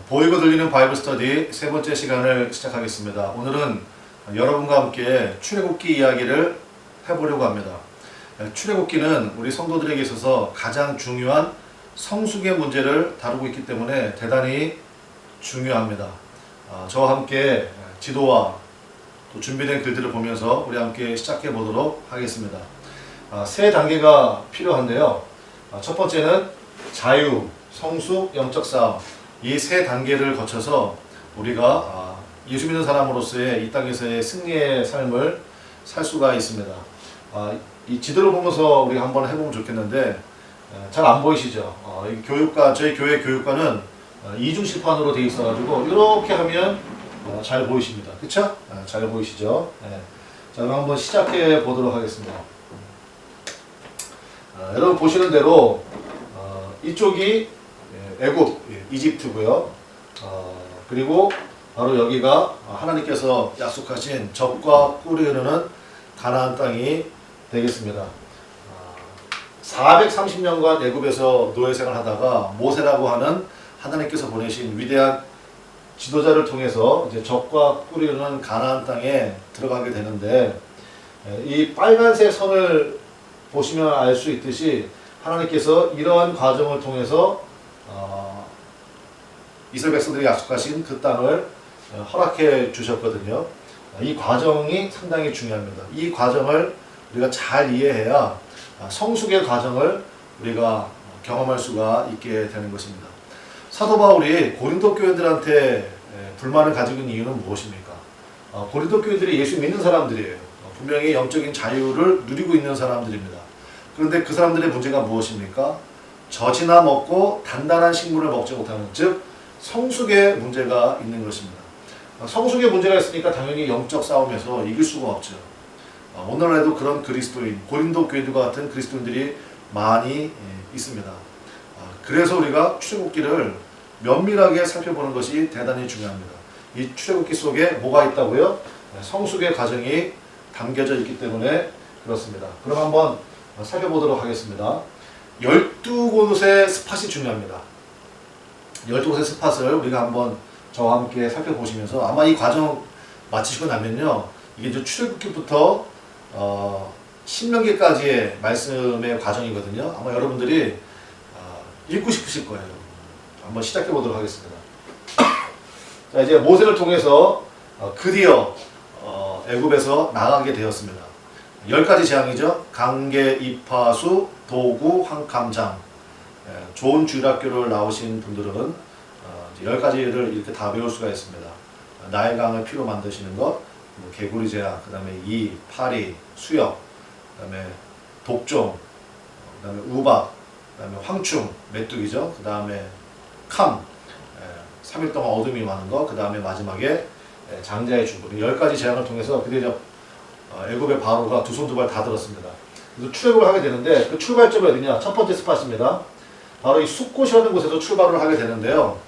보이고 들리는 바이블 스터디 세 번째 시간을 시작하겠습니다. 오늘은 여러분과 함께 출애굽기 이야기를 해보려고 합니다. 출애굽기는 우리 성도들에게 있어서 가장 중요한 성숙의 문제를 다루고 있기 때문에 대단히 중요합니다. 저와 함께 지도와 또 준비된 글들을 보면서 우리 함께 시작해 보도록 하겠습니다. 세 단계가 필요한데요. 첫 번째는 자유, 성숙, 영적 싸움. 이 세 단계를 거쳐서 우리가 예수 믿는 사람으로서의 이 땅에서의 승리의 삶을 살 수가 있습니다. 이 지도를 보면서 우리가 한번 해보면 좋겠는데 잘 안 보이시죠? 이 교육과, 저희 교회 교육과는 이중실판으로 되어 있어가지고 이렇게 하면 잘 보이십니다. 그쵸? 잘 보이시죠? 네. 자, 그럼 한번 시작해 보도록 하겠습니다. 여러분 보시는 대로 이쪽이 애굽, 이집트고요. 그리고 바로 여기가 하나님께서 약속하신 젖과 꿀이 흐르는 가나안 땅이 되겠습니다. 430년간 애굽에서 노예 생활을 하다가 모세라고 하는 하나님께서 보내신 위대한 지도자를 통해서 이제 젖과 꿀이 흐르는 가나안 땅에 들어가게 되는데, 이 빨간색 선을 보시면 알 수 있듯이 하나님께서 이러한 과정을 통해서 이스라엘 백성들이 약속하신 그 땅을 허락해 주셨거든요. 이 과정이 상당히 중요합니다. 이 과정을 우리가 잘 이해해야 성숙의 과정을 우리가 경험할 수가 있게 되는 것입니다. 사도 바울이 고린도 교회들한테 불만을 가지고 있는 이유는 무엇입니까? 고린도 교회들이 예수 믿는 사람들이에요. 분명히 영적인 자유를 누리고 있는 사람들입니다. 그런데 그 사람들의 문제가 무엇입니까? 젖이나 먹고 단단한 식물을 먹지 못하는, 즉 성숙의 문제가 있는 것입니다. 성숙의 문제가 있으니까 당연히 영적 싸움에서 이길 수가 없죠. 오늘날에도 그런 그리스도인, 고린도 교회들과 같은 그리스도인들이 많이 있습니다. 그래서 우리가 출애굽기를 면밀하게 살펴보는 것이 대단히 중요합니다. 이 출애굽기 속에 뭐가 있다고요? 성숙의 과정이 담겨져 있기 때문에 그렇습니다. 그럼 한번 살펴보도록 하겠습니다. 12곳의 스팟이 중요합니다. 12곳의 스팟을 우리가 한번 저와 함께 살펴보시면서 아마 이 과정 마치시고 나면요, 이게 이제 출애굽기부터 신명기까지의 말씀의 과정이거든요. 아마 여러분들이 읽고 싶으실 거예요. 한번 시작해 보도록 하겠습니다. 자, 이제 모세를 통해서 드디어 애굽에서 나가게 되었습니다. 10가지 재앙이죠. 강계, 입하수, 도구, 황감장. 좋은 주일학교를 나오신 분들은 10가지를 이렇게 다 배울 수가 있습니다. 나일강을 피로 만드시는 것, 개구리 재앙, 그 다음에 이, 파리, 수역, 그 다음에 독종, 그 다음에 우박, 그 다음에 황충, 메뚜기죠. 그 다음에 캄, 3일 동안 어둠이 많은 것, 그 다음에 마지막에 장자의 죽음. 10가지 재앙을 통해서 그들이 애굽의 바로가 두 손 두 발 다 들었습니다. 그래서 출애굽을 하게 되는데, 그 출발점이 어디냐? 첫 번째 스팟입니다. 바로 이 숫곳이라는 곳에서 출발을 하게 되는데요.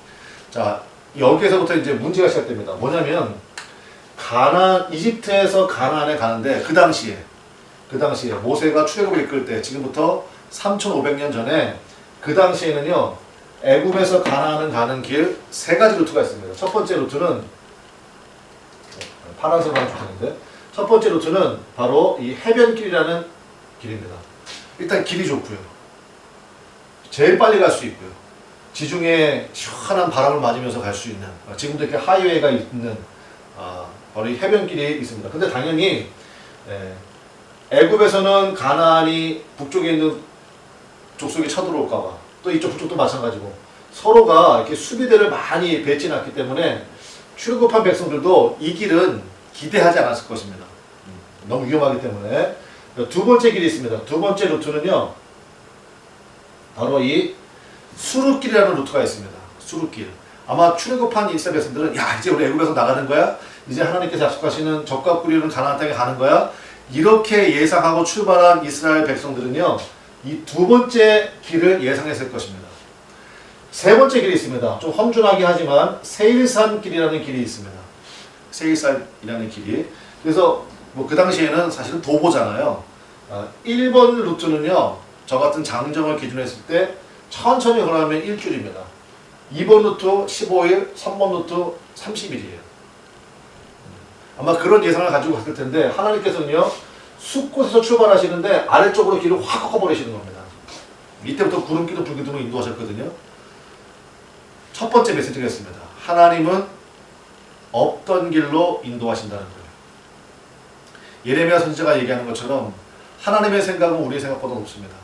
자, 여기에서부터 이제 문제가 시작됩니다. 뭐냐면 이집트에서 가나안에 가는데 그 당시에 모세가 출애굽을 이끌 때, 지금부터 3,500년 전에, 그 당시에는요, 애굽에서 가나안을 가는 길 3가지 루트가 있습니다. 첫 번째 루트는 파란색으로 하나 주셨는데, 첫 번째 루트는 바로 이 해변길이라는 길입니다. 일단 길이 좋고요. 제일 빨리 갈 수 있고요. 지중해 시원한 바람을 맞으면서 갈 수 있는, 지금도 이렇게 하이웨이가 있는 바로 이 해변길이 있습니다. 근데 당연히 애굽에서는 가나안이 북쪽에 있는 족속이 쳐들어올까봐, 또 이쪽 북쪽도 마찬가지고 서로가 이렇게 수비대를 많이 배치해놨기 때문에 출애굽한 백성들도 이 길은 기대하지 않았을 것입니다. 너무 위험하기 때문에. 두 번째 길이 있습니다. 두 번째 루트는요, 바로 이 수르길이라는 루트가 있습니다. 수르길. 아마 출애굽한 이스라엘 백성들은, 야, 이제 우리 애굽에서 나가는 거야? 이제 하나님께서 약속하시는 젖과 꿀이 흐르는 가나안 땅에 가는 거야? 이렇게 예상하고 출발한 이스라엘 백성들은요, 이 두 번째 길을 예상했을 것입니다. 세 번째 길이 있습니다. 좀 험준하긴 하지만 세일산 길이라는 길이 있습니다. 세일산이라는 길이. 그래서 뭐 그 당시에는 사실은 도보잖아요. 1번 루트는요, 저 같은 장정을 기준으로 했을 때 천천히 걸어가면 일주일입니다. 2번 루트 15일, 3번 루트 30일이에요. 아마 그런 예상을 가지고 갔을 텐데 하나님께서는요 숲곳에서 출발하시는데 아래쪽으로 길을 확 꺾어버리시는 겁니다. 이때부터 구름기도 불기둥으로 인도하셨거든요. 첫 번째 메시지가 있습니다. 하나님은 없던 길로 인도하신다는 거예요. 예레미야 선지자가 얘기하는 것처럼 하나님의 생각은 우리의 생각보다 높습니다.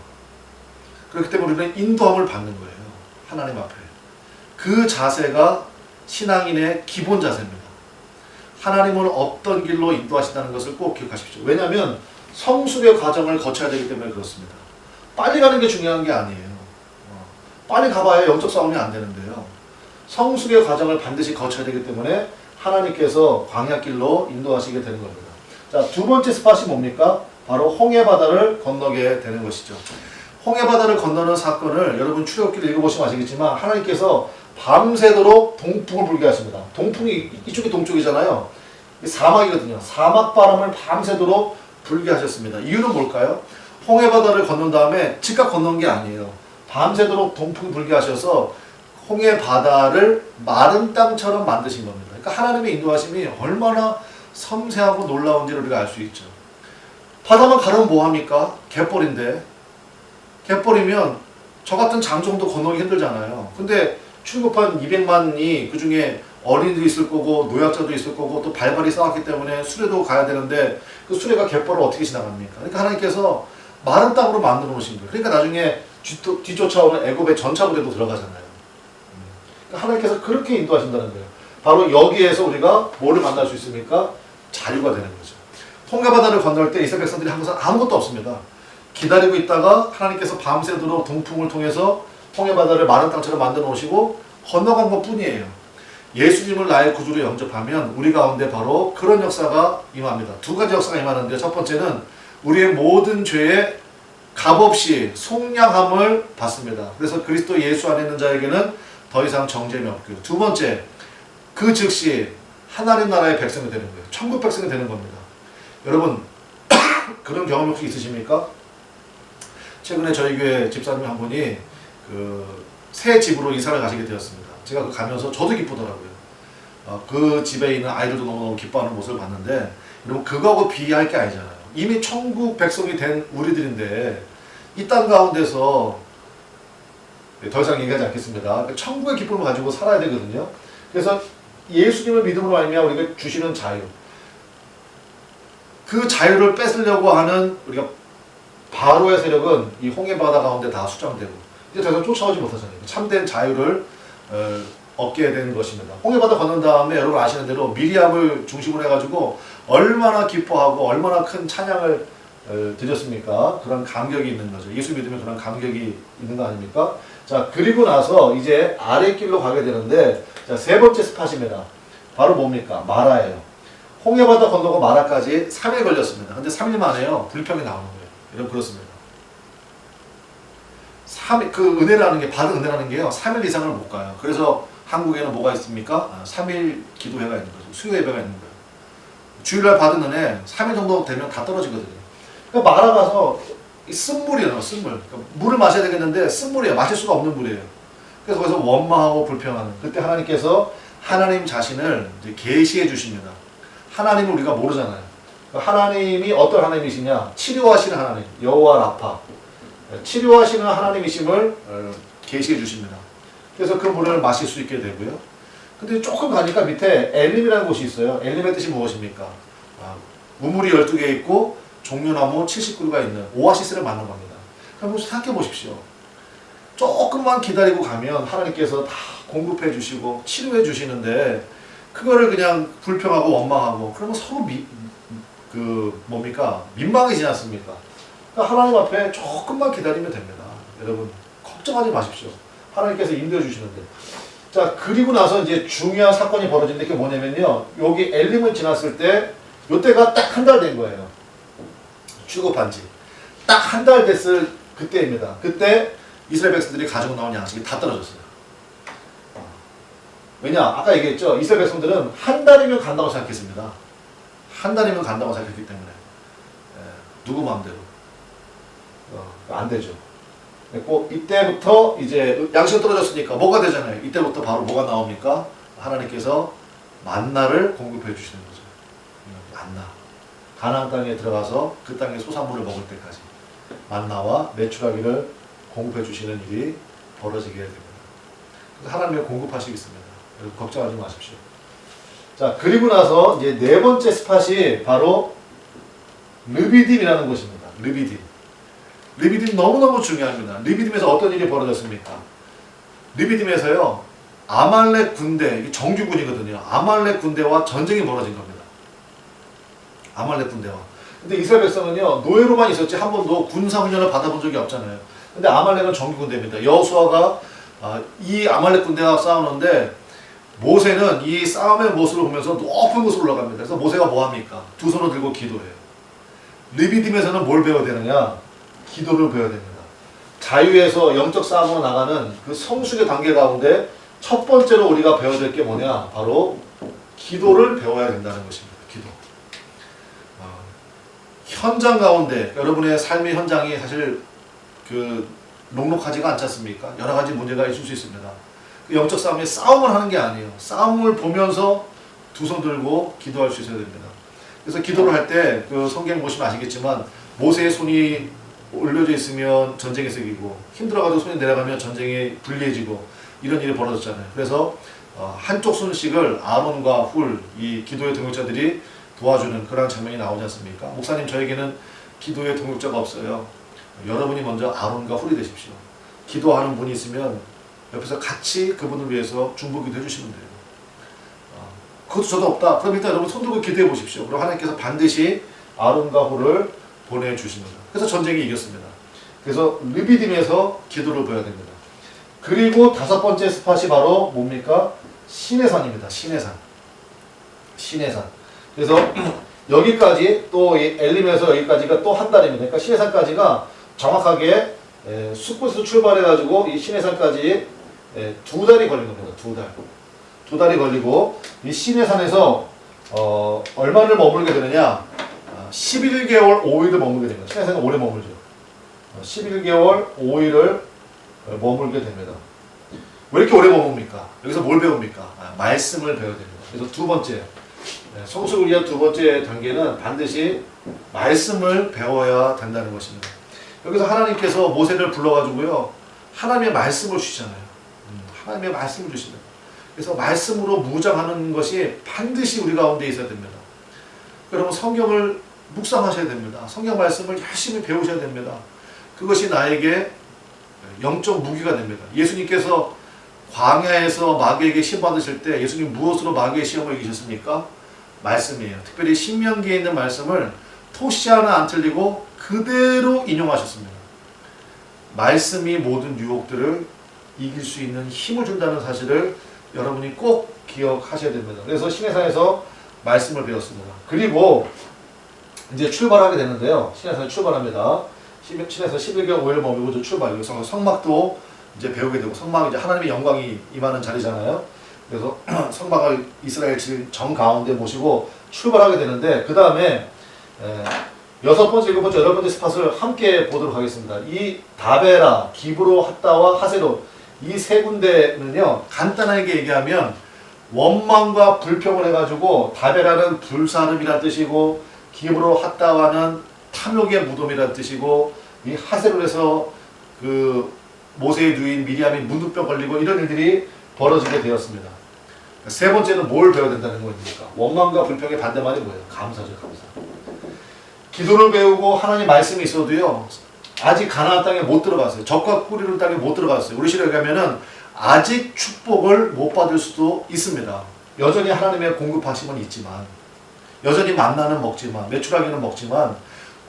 그렇기 때문에 우리는 인도함을 받는 거예요. 하나님 앞에. 그 자세가 신앙인의 기본 자세입니다. 하나님은 없던 길로 인도하신다는 것을 꼭 기억하십시오. 왜냐하면 성숙의 과정을 거쳐야 되기 때문에 그렇습니다. 빨리 가는 게 중요한 게 아니에요. 빨리 가봐야 영적 싸움이 안 되는데요. 성숙의 과정을 반드시 거쳐야 되기 때문에 하나님께서 광야길로 인도하시게 되는 겁니다. 자, 두 번째 스팟이 뭡니까? 바로 홍해바다를 건너게 되는 것이죠. 홍해바다를 건너는 사건을 여러분 출애굽기를 읽어보시면 아시겠지만 하나님께서 밤새도록 동풍을 불게 하십니다. 동풍이 이쪽이 동쪽이잖아요. 사막이거든요. 사막 바람을 밤새도록 불게 하셨습니다. 이유는 뭘까요? 홍해바다를 건넌 다음에 즉각 건넌 게 아니에요. 밤새도록 동풍이 불게 하셔서 홍해바다를 마른 땅처럼 만드신 겁니다. 그러니까 하나님의 인도하심이 얼마나 섬세하고 놀라운지를 우리가 알 수 있죠. 바다만 가르면 뭐합니까? 갯벌인데 갯벌이면 저 같은 장정도 건너기 힘들잖아요. 근데 출국한 200만이 그 중에 어린이도 있을 거고 노약자도 있을 거고 또 발발이 쌓았기 때문에 수레도 가야 되는데 그 수레가 갯벌을 어떻게 지나갑니까? 그러니까 하나님께서 마른 땅으로 만들어 놓으신 거예요. 그러니까 나중에 뒤쫓아오는 애굽의 전차부대도 들어가잖아요. 그러니까 하나님께서 그렇게 인도하신다는 거예요. 바로 여기에서 우리가 뭐를 만날 수 있습니까? 자유가 되는 거죠. 홍해바다를 건널 때 이스라엘 백성들이 한 것은 아무것도 없습니다. 기다리고 있다가 하나님께서 밤새도록 동풍을 통해서 홍해바다를 마른 땅처럼 만들어 놓으시고 건너간 것 뿐이에요. 예수님을 나의 구주로 영접하면 우리 가운데 바로 그런 역사가 임합니다. 두 가지 역사가 임하는데 첫 번째는 우리의 모든 죄에 값없이 속량함을 받습니다. 그래서 그리스도 예수 안에 있는 자에게는 더 이상 정죄함이 없고요. 두 번째, 그 즉시 하나님 나라의 백성이 되는 거예요. 천국 백성이 되는 겁니다. 여러분 그런 경험 혹시 있으십니까? 최근에 저희 교회 집사님 한 분이 새 집으로 이사를 가시게 되었습니다. 제가 가면서 저도 기쁘더라고요. 그 집에 있는 아이들도 너무너무 기뻐하는 모습을 봤는데 여러분 그거하고 비교할 게 아니잖아요. 이미 천국 백성이 된 우리들인데 이 땅 가운데서 더 이상 얘기하지 않겠습니다. 천국의 기쁨을 가지고 살아야 되거든요. 그래서 예수님을 믿음으로 알면 우리가 주시는 자유, 그 자유를 뺏으려고 하는 우리가 바로의 세력은 이 홍해바다 가운데 다 수장되고 이제 더 이상 쫓아오지 못하잖아요. 참된 자유를 얻게 되는 것입니다. 홍해바다 건넌 다음에 여러분 아시는 대로 미리암을 중심으로 해가지고 얼마나 기뻐하고 얼마나 큰 찬양을 드렸습니까? 그런 감격이 있는 거죠. 예수 믿으면 그런 감격이 있는 거 아닙니까? 자, 그리고 나서 이제 아랫길로 가게 되는데 자, 세 번째 스팟입니다. 바로 뭡니까? 마라예요. 홍해바다 건너고 마라까지 3일 걸렸습니다. 근데 3일 만에요. 불평이 나오는 거예요. 여러분 그렇습니다. 그 은혜라는 게, 받은 은혜라는 게요. 3일 이상을 못 가요. 그래서 한국에는 뭐가 있습니까? 3일 기도회가 있는 거죠. 수요 예배가 있는 거예요. 주일날 받은 은혜 3일 정도 되면 다 떨어지거든요. 그러니까 마라 가서 쓴물이에요. 쓴물. 그러니까 물을 마셔야 되겠는데 쓴물이에요. 마실 수가 없는 물이에요. 그래서 거기서 원망하고 불평하는. 그때 하나님께서 하나님 자신을 이제 계시해 주십니다. 하나님을 우리가 모르잖아요. 하나님이 어떤 하나님이시냐? 치료하시는 하나님, 여호와 라파. 치료하시는 하나님이심을 계시해 주십니다. 그래서 그 물을 마실 수 있게 되고요. 근데 조금 가니까 밑에 엘림이라는 곳이 있어요. 엘림의 뜻이 무엇입니까? 우물이 12개 있고 종려나무 70그루가 있는 오아시스를 만난 겁니다. 그럼 생각해 보십시오. 조금만 기다리고 가면 하나님께서 다 공급해 주시고 치료해 주시는데 그거를 그냥 불평하고 원망하고 그러면 서로 민망해지지 않습니까? 그러니까 하나님 앞에 조금만 기다리면 됩니다. 여러분 걱정하지 마십시오. 하나님께서 인도해 주시는데. 자, 그리고 나서 이제 중요한 사건이 벌어지는데 그게 뭐냐면요. 여기 엘림을 지났을 때 요때가 딱 한 달 된 거예요. 출국한 지. 딱 한 달 됐을 그때입니다. 그때 이스라엘 백성들이 가지고 나온 양식이 다 떨어졌어요. 왜냐? 아까 얘기했죠. 이스라엘 백성들은 한 달이면 간다고 생각했습니다. 한 달이면 간다고 생각했기 때문에 누구 마음대로 안 되죠. 됐고, 이때부터 이제 양식이 떨어졌으니까 뭐가 되잖아요. 이때부터 바로 뭐가 나옵니까? 하나님께서 만나를 공급해 주시는 거죠. 만나. 가나안 땅에 들어가서 그 땅의 소산물을 먹을 때까지 만나와 메추라기를 공급해 주시는 일이 벌어지게 됩니다. 그래서 하나님이 공급하시겠습니다. 여러분 걱정하지 마십시오. 자, 그리고 나서 이제 네 번째 스팟이 바로 르비딤이라는 곳입니다. 르비딤. 르비딤 너무너무 중요합니다. 르비딤에서 어떤 일이 벌어졌습니까? 르비딤에서요, 아말렉 군대, 정규군이거든요. 아말렉 군대와 전쟁이 벌어진 겁니다. 아말렉 군대와. 근데 이스라엘 백성은요, 노예로만 있었지 한 번도 군사훈련을 받아본 적이 없잖아요. 근데 아말렉은 정규군대입니다. 여호수아가 이 아말렉 군대와 싸우는데 모세는 이 싸움의 모습을 보면서 높은 곳으로 올라갑니다. 그래서 모세가 뭐합니까? 두 손을 들고 기도해요. 르비딤에서는 뭘 배워야 되느냐? 기도를 배워야 됩니다. 자유에서 영적 싸움으로 나가는 그 성숙의 단계 가운데 첫 번째로 우리가 배워야 될 게 뭐냐? 바로 기도를 배워야 된다는 것입니다. 기도. 현장 가운데 여러분의 삶의 현장이 사실 녹록하지가 않지 않습니까? 여러 가지 문제가 있을 수 있습니다. 영적 싸움에 싸움을 하는 게 아니에요. 싸움을 보면서 두 손 들고 기도할 수 있어야 됩니다. 그래서 기도를 할 때 성경 보시면 아시겠지만 모세의 손이 올려져 있으면 전쟁에서 이기고 힘들어가지고 손이 내려가면 전쟁이 불리해지고 이런 일이 벌어졌잖아요. 그래서 한쪽 손씩을 아론과 훌, 이 기도의 동역자들이 도와주는 그런 장면이 나오지 않습니까? 목사님, 저에게는 기도의 동역자가 없어요. 여러분이 먼저 아론과 훌이 되십시오. 기도하는 분이 있으면 옆에서 같이 그분을 위해서 중보기도 해주시면 돼요. 그것도 저도 없다. 그럼 일단 여러분 손 들고 기도해 보십시오. 그럼 하나님께서 반드시 아론과 훌을 보내주십니다. 그래서 전쟁이 이겼습니다. 그래서 르비딤에서 기도를 보여야 됩니다. 그리고 다섯 번째 스팟이 바로 뭡니까? 시내산입니다. 시내산. 시내산. 그래서 여기까지 또 엘림에서 여기까지가 또 한 달입니다. 그러니까 시내산까지가 정확하게 숫곳에서 출발해가지고 이 시내산까지 2달이 걸린 겁니다. 2달. 2달이 걸리고 이 시내산에서 얼마를 머물게 되느냐? 11개월 5일을 머물게 됩니다. 시내산은 오래 머물죠. 11개월 5일을 머물게 됩니다. 왜 이렇게 오래 머뭅니까? 여기서 뭘 배웁니까? 말씀을 배워야 됩니다. 그래서 두 번째, 성숙을 위한 두 번째 단계는 반드시 말씀을 배워야 된다는 것입니다. 여기서 하나님께서 모세를 불러가지고요, 하나님의 말씀을 주시잖아요. 하나님의 말씀을 주십니다. 그래서 말씀으로 무장하는 것이 반드시 우리 가운데 있어야 됩니다. 여러분 성경을 묵상하셔야 됩니다. 성경 말씀을 열심히 배우셔야 됩니다. 그것이 나에게 영적 무기가 됩니다. 예수님께서 광야에서 마귀에게 시험 받으실 때 예수님 무엇으로 마귀의 시험을 이기셨습니까? 말씀이에요. 특별히 신명기에 있는 말씀을 토시 하나 안 틀리고 그대로 인용하셨습니다. 말씀이 모든 유혹들을 이길 수 있는 힘을 준다는 사실을 여러분이 꼭 기억하셔야 됩니다. 그래서 시내산에서 말씀을 배웠습니다. 그리고 이제 출발하게 되는데요. 시내산에 출발합니다. 시내에서 11개월 5일 머물고 출발. 여기서 성막도 이제 배우게 되고, 성막이 이제 하나님의 영광이 임하는 자리잖아요. 그래서 성막을 이스라엘 정 가운데 모시고 출발하게 되는데, 그 다음에 여섯 번째, 일곱 번째, 여덟 번째 스팟을 함께 보도록 하겠습니다. 이 다베라, 기브로, 핫다와 하세로, 이 세 군데는요, 간단하게 얘기하면 원망과 불평을 해가지고, 다베라는 불사름이라는 뜻이고, 기브로, 핫다와는 탐욕의 무덤이라는 뜻이고, 이 하세로에서 모세의 누인 미리암이 문둥병 걸리고 이런 일들이 벌어지게 되었습니다. 세 번째는 뭘 배워야 된다는 겁니까? 원망과 불평의 반대말이 뭐예요? 감사죠, 감사. 기도를 배우고 하나님 말씀이 있어도요, 아직 가나안 땅에 못 들어갔어요. 적과 꿀이는 땅에 못 들어갔어요. 우리 시대에 가면은 아직 축복을 못 받을 수도 있습니다. 여전히 하나님의 공급하심은 있지만, 여전히 만나는 먹지만, 메추라기는 먹지만,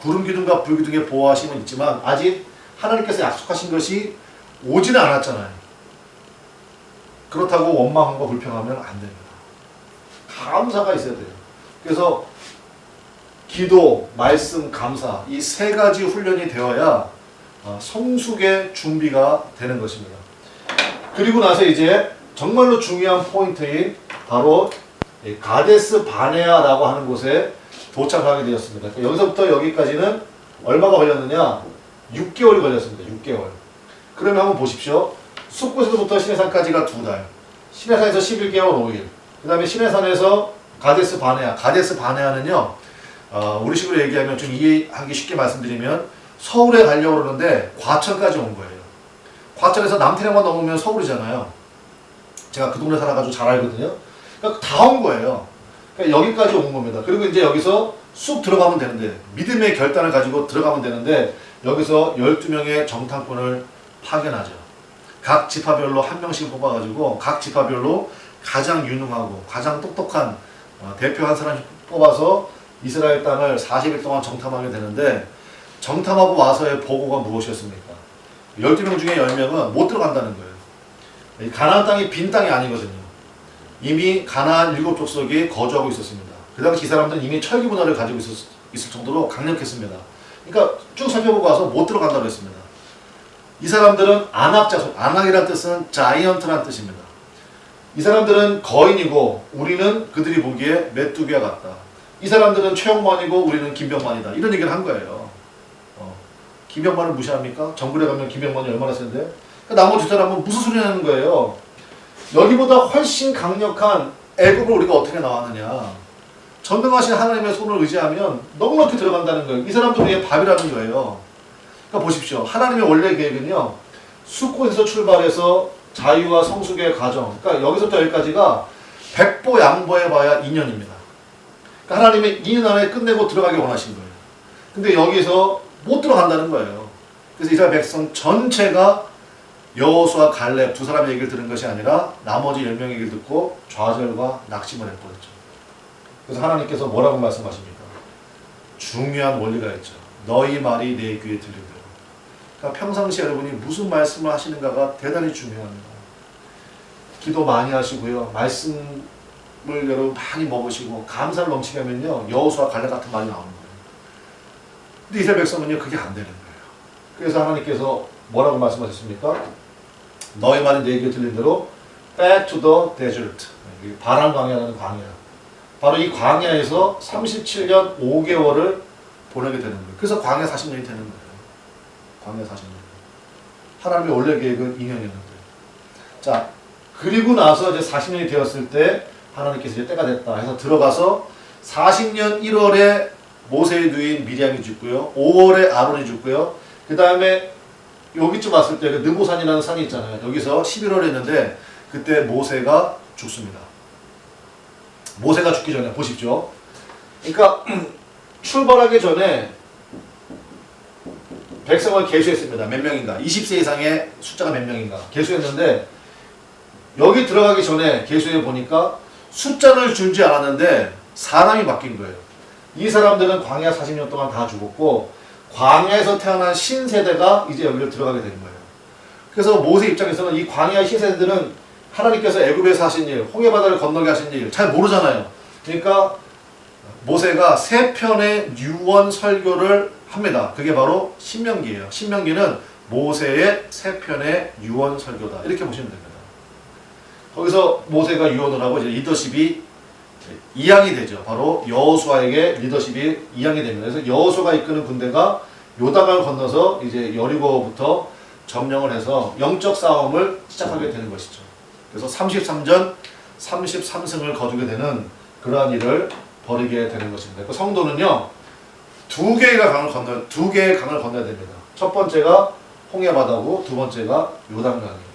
구름 기둥과 불 기둥의 보호하심은 있지만, 아직 하나님께서 약속하신 것이 오지는 않았잖아요. 그렇다고 원망과 불평하면 안 됩니다. 감사가 있어야 돼요. 그래서 기도, 말씀, 감사, 이 세 가지 훈련이 되어야 성숙의 준비가 되는 것입니다. 그리고 나서 이제 정말로 중요한 포인트인 바로 가데스 바네아라고 하는 곳에 도착하게 되었습니다. 여기서부터 여기까지는 얼마가 걸렸느냐? 6개월이 걸렸습니다. 6개월. 그러면 한번 보십시오. 숲곳에서부터 시내산까지가 2달, 시내산에서 11개월 5일, 그 다음에 시내산에서 가데스 바네아. 가데스 바네아는요, 우리 식으로 얘기하면 좀 이해하기 쉽게 말씀드리면 서울에 가려고 그러는데 과천까지 온 거예요. 과천에서 남태령만 넘으면 서울이잖아요. 제가 그 동네 살아가지고 잘 알거든요. 그러니까 다 온 거예요. 그러니까 여기까지 온 겁니다. 그리고 이제 여기서 쑥 들어가면 되는데, 믿음의 결단을 가지고 들어가면 되는데, 여기서 12명의 정탐꾼을 파견하죠. 각 지파별로 한 명씩 뽑아가지고 각 지파별로 가장 유능하고 가장 똑똑한 대표 한 사람씩 뽑아서 이스라엘 땅을 40일 동안 정탐하게 되는데, 정탐하고 와서의 보고가 무엇이었습니까? 12명 중에 10명은 못 들어간다는 거예요. 가나안 땅이 빈 땅이 아니거든요. 이미 가나안 7족속이 거주하고 있었습니다. 그 당시 이 사람들은 이미 철기 문화를 가지고 있을 정도로 강력했습니다. 그러니까 쭉 살펴보고 와서 못 들어간다고 했습니다. 이 사람들은 안악자손, 안악이라는 뜻은 자이언트라는 뜻입니다. 이 사람들은 거인이고 우리는 그들이 보기에 메뚜기와 같다. 이 사람들은 최영만이고 우리는 김병만이다. 이런 얘기를 한 거예요. 김병만을 무시합니까? 정글에 가면 김병만이 얼마나 센데? 그러니까 나머지 두 사람은 무슨 소리 하는 거예요? 여기보다 훨씬 강력한 애굽을 우리가 어떻게 나왔느냐. 전능하신 하나님의 손을 의지하면 넉넉히 들어간다는 거예요. 이 사람도 우리의 밥이라는 거예요. 그러니까 보십시오. 하나님의 원래 계획은요, 숲곳에서 출발해서 자유와 성숙의 과정, 그러니까 여기서부터 여기까지가 백보 양보해봐야 2년입니다. 그러니까 하나님의 2년 안에 끝내고 들어가기 원하신 거예요. 근데 여기서 못 들어간다는 거예요. 그래서 이스라엘 백성 전체가 여호수아 갈렙 두 사람의 얘기를 들은 것이 아니라 나머지 10명의 얘기를 듣고 좌절과 낙심을 해버렸죠. 그래서 하나님께서 뭐라고 말씀하십니까? 중요한 원리가 있죠. 너희 말이 내 귀에 들리도록. 그러니까 평상시에 여러분이 무슨 말씀을 하시는가가 대단히 중요합니다. 기도 많이 하시고요. 말씀을 여러분 많이 먹으시고 감사를 넘치게 하면요, 여호수아 갈렙 같은 말이 나오는 거예요. 근데 이스라엘 백성은요, 그게 안 되는 거예요. 그래서 하나님께서 뭐라고 말씀하셨습니까? 너희 말이 내 귀에 들린 대로 back to the desert. 바람 광야라는 광야. 바로 이 광야에서 37년 5개월을 보내게 되는 거예요. 그래서 광야 40년이 되는 거예요. 광야 40년. 하나님의 원래 계획은 2년이었는데. 자, 그리고 나서 이제 40년이 되었을 때 하나님께서 이제 때가 됐다 해서 들어가서 40년 1월에 모세의 누인 미리암이 죽고요. 5월에 아론이 죽고요. 그 다음에 여기쯤 왔을 때 그 느보산이라는 산이 있잖아요. 여기서 11월에 했는데 그때 모세가 죽습니다. 모세가 죽기 전에 보십시오. 그러니까 출발하기 전에 백성을 계수했습니다. 몇 명인가? 20세 이상의 숫자가 몇 명인가? 계수했는데 여기 들어가기 전에 계수해 보니까 숫자를 줄지 않았는데 사람이 바뀐 거예요. 이 사람들은 광야 40년 동안 다 죽었고 광야에서 태어난 신세대가 이제 여기를 들어가게 된 거예요. 그래서 모세 입장에서는 이 광야의 신세대들은 하나님께서 애굽에서 하신 일, 홍해바다를 건너게 하신 일 잘 모르잖아요. 그러니까 모세가 3편의 유언 설교를 합니다. 그게 바로 신명기예요. 신명기는 모세의 3편의 유언 설교다. 이렇게 보시면 됩니다. 거기서 모세가 유언을 하고 이제 리더십이 이양이 되죠. 바로 여호수아에게 리더십이 이양이 됩니다. 그래서 여호수아가 이끄는 군대가 요단강을 건너서 이제 여리고부터 점령을 해서 영적 싸움을 시작하게 되는 것이죠. 그래서 33전 33승을 거두게 되는 그러한 일을 벌이게 되는 것입니다. 그 성도는요, 두 개의 강을 건너야 됩니다. 첫 번째가 홍해바다고 두 번째가 요단강이에요.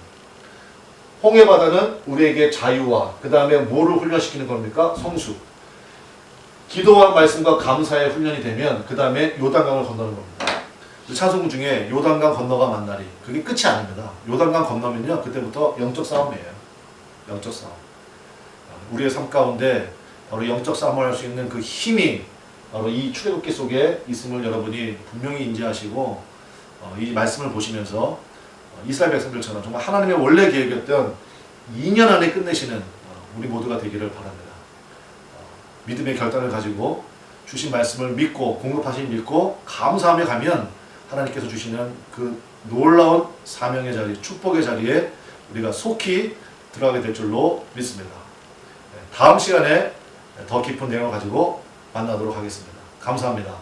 홍해바다는 우리에게 자유와 그 다음에 뭐를 훈련시키는 겁니까? 성숙. 기도와 말씀과 감사의 훈련이 되면 그 다음에 요단강을 건너는 겁니다. 찬송 중에 요단강 건너가 만나리. 그게 끝이 아닙니다. 요단강 건너면요, 그때부터 영적 싸움이에요. 영적 싸움. 우리의 삶 가운데 바로 영적 싸움을 할 수 있는 그 힘이 바로 이 출애굽기 속에 있음을 여러분이 분명히 인지하시고 이 말씀을 보시면서 이스라엘 백성들처럼 정말 하나님의 원래 계획이었던 2년 안에 끝내시는 우리 모두가 되기를 바랍니다. 믿음의 결단을 가지고 주신 말씀을 믿고 공급하신 믿고 감사하며 가면 하나님께서 주시는 그 놀라운 사명의 자리, 축복의 자리에 우리가 속히 들어가게 될 줄로 믿습니다. 다음 시간에 더 깊은 내용을 가지고 만나도록 하겠습니다. 감사합니다.